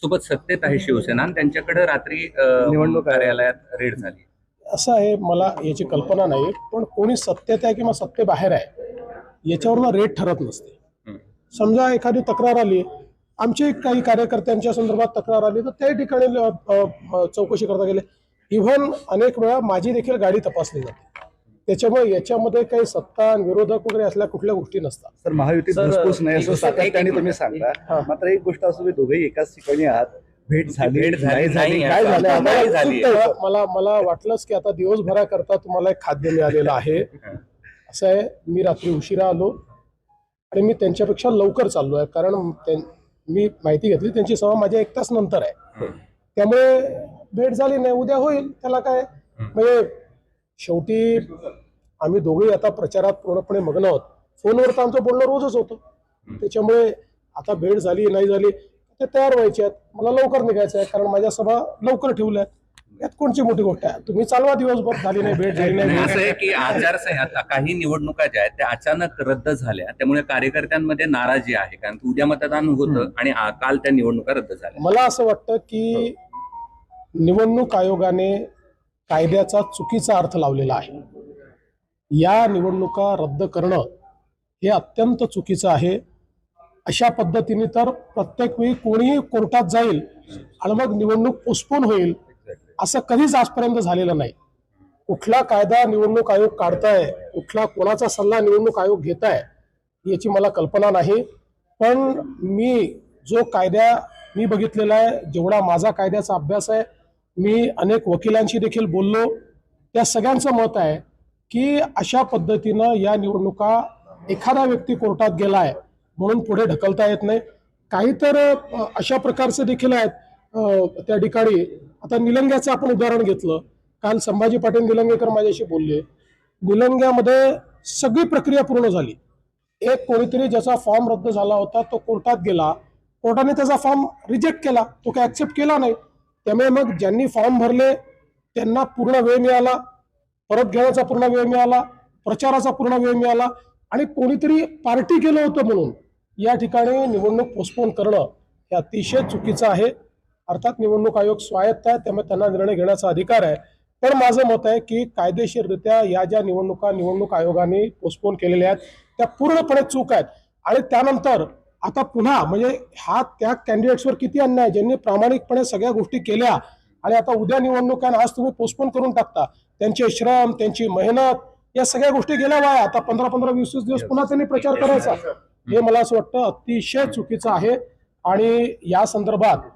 सोबत सत्तेत आहे शिवसेना आणि त्यांच्याकडे रात्री निवडणूक कार्यालयात रेड झाली। असं आहे, मला याची कल्पना नाही, पण कोणी सत्तेत आहे किंवा सत्तेबाहेर आहे याच्यावरून रेट ठरत नसते। समजा एखादी तक्रार आली, आमचे काही कार्यकर्त्यांच्या संदर्भात तक्रार आली तर त्याही ठिकाणी चौकशी करता गेले। इव्हन अनेक वेळा माझी देखील गाडी तपासली जाते। त्याच्यामुळे याच्यामध्ये काही सत्ता आणि विरोधक वगैरे असल्या कुठल्या गोष्टी नसतात। सर, महायुतीत घुसपूस नाही असं सातत्याने तुम्ही सांगता, मात्र एक गोष्ट असं दोघेही एकाच ठिकाणी आहात, भेट झाली नाही झाली, काय झालं? मला वाटलंच की आता दिवसभराकरता तुम्हाला एक खाद्य मिळालेलं आहे। असं आहे, मी रात्री उशिरा आलो आणि मी त्यांच्यापेक्षा लवकर चाललो आहे, कारण मी माहिती घेतली त्यांची सभा माझ्या 1 तास नंतर आहे। त्यामुळे भेट झाली नाही, उद्या होईल, त्याला काय। म्हणजे शेवटी आम्ही दोघेही आता प्रचारात पूर्णपणे मग्न आहोत। फोनवर तर आमचं बोलणं रोजच होतं, त्याच्यामुळे आता भेट झाली नाही झाली ते तयार व्हायचे आहेत। मला लवकर निघायचं आहे, कारण माझ्या सभा लवकर ठेवल्या आहेत। यात कोणची मोठी गोष्ट आहे? तुम्ही चालवा दिवसभर, झाली नाही भेट, झाली नाही। असं आहे की आचारसंहिता काही निवडणुका ज्या आहेत त्या अचानक रद्द झाल्या, त्यामुळे कार्यकर्त्यांमध्ये नाराजी आहे, कारण उद्या मतदान होतं आणि काल त्या निवडणुका रद्द झाल्या। मला असं वाटतं की निवडणूक आयोगाने कायद्याचा चुकीचा अर्थ लावलेला आहे। या निवडणुका रद्द करणं हे अत्यंत चुकीचं आहे। अशा पद्धतीने तर प्रत्येक वेळी कोणीही कोर्टात जाईल आणि मग निवडणूक पोस्टपोन होईल, असं कधीच आजपर्यंत झालेलं नाही। कुठला कायदा निवडणूक आयोग काढताय, कुठला कोणाचा सल्ला निवडणूक आयोग घेताय याची मला कल्पना नाही। पण जो कायदा मी बघितलेला आहे, जेवढा माझा कायद्याचा अभ्यास आहे, मी अनेक वकिलांशी देखील बोललो, त्या सगळ्यांचं मत आहे की अशा पद्धतीनं या निवडणुका एखादा व्यक्ती कोर्टात गेलाय म्हणून पुढे ढकलता येत नाही। काही तर अशा प्रकारचे देखील आहेत त्या ठिकाणी। आता निलंग्याचं आपण उदाहरण घेतलं, काल संभाजी पाटील निलंगेकर माझ्याशी बोलले। निलंग्यामध्ये सगळी प्रक्रिया पूर्ण झाली, एक कोणीतरी ज्याचा फॉर्म रद्द झाला होता तो कोर्टात गेला, कोर्टाने त्याचा फॉर्म रिजेक्ट केला, तो काही ऍक्सेप्ट केला नाही। त्यामुळे मग ज्यांनी फॉर्म भरले त्यांना पूर्ण वेळ मिळाला, परत घेण्याचा पूर्ण वेळ मिळाला, प्रचाराचा पूर्ण वेळ मिळाला, आणि कोणीतरी पार्टी केलं होतं म्हणून या ठिकाणी निवडणूक पोस्टपोन करणं हे अतिशय चुकीचं आहे। अर्थात निवडणूक आयोग स्वायत्त आहे, त्यामुळे त्यांना निर्णय घेण्याचा अधिकार आहे। पण माझं मत आहे की कायदेशीररित्या या ज्या निवडणूक आयोगाने पोस्टपोन केलेल्या आहेत त्या पूर्णपणे चूक आहेत। आणि त्यानंतर आता पुन्हा म्हणजे हा त्या कॅन्डिडेट्सवर किती अन्याय, ज्यांनी प्रामाणिकपणे सगळ्या गोष्टी केल्या, आणि आता उद्या निवडणुका आज तुम्ही पोस्टपोन करून टाकता। त्यांचे श्रम, त्यांची मेहनत, या सगळ्या गोष्टी गेल्या वाया। आता 15-15, 20-20 दिवस पुन्हा त्यांनी प्रचार करायचा, हे मला असं वाटतं अतिशय चुकीचं आहे। आणि या संदर्भात